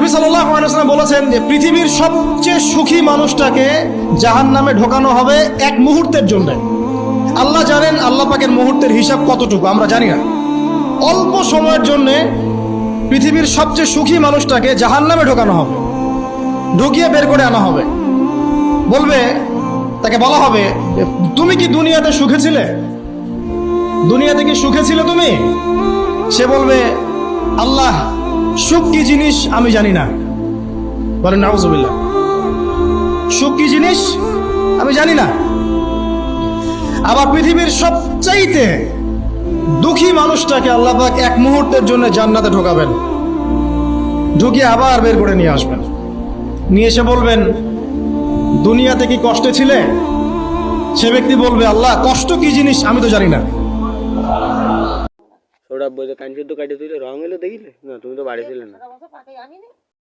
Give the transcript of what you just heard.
নবী সাল্লাল্লাহু আলাইহি ওয়াসাল্লাম বলেছেন যে পৃথিবীর সবচেয়ে সুখী মানুষটাকে জাহান্নামে ঢোকানো হবে এক মুহূর্তের জন্য। আল্লাহ জানেন আল্লাহ পাকের মুহূর্তের হিসাব কতটুকু আমরা জানি না। অল্প সময়ের জন্য পৃথিবীর সবচেয়ে সুখী মানুষটাকে জাহান্নামে ঢোকানো হবে, ঢুকিয়ে বের করে আনা হবে। বলবে, তাকে বলা হবে তুমি কি দুনিয়াতে সুখে ছিলে? দুনিয়াতে কি সুখে ছিলে তুমি? সে বলবে আল্লাহ সুখ কি জিনিস আমি জানি না। বলেন নাউজুবিল্লাহ, সুখ কি জিনিস আমি জানি না। আবার পৃথিবীর সবচাইতে দুঃখী মানুষটাকে আল্লাহ পাক এক মুহূর্তের জন্য জান্নাতে ঢোকাবেন, ঢুকিয়ে আবার বের করে নিয়ে আসবেন। নিয়ে এসে বলবেন দুনিয়াতে কি কষ্টে ছিলে? সে ব্যক্তি বলবে আল্লাহ কষ্ট কি জিনিস আমি তো জানি না। ওরা বলছে কাঞ্চন তো কাটে তুই রং এলো দেখিলে না, তুমি তো বাড়ি ছিলে না।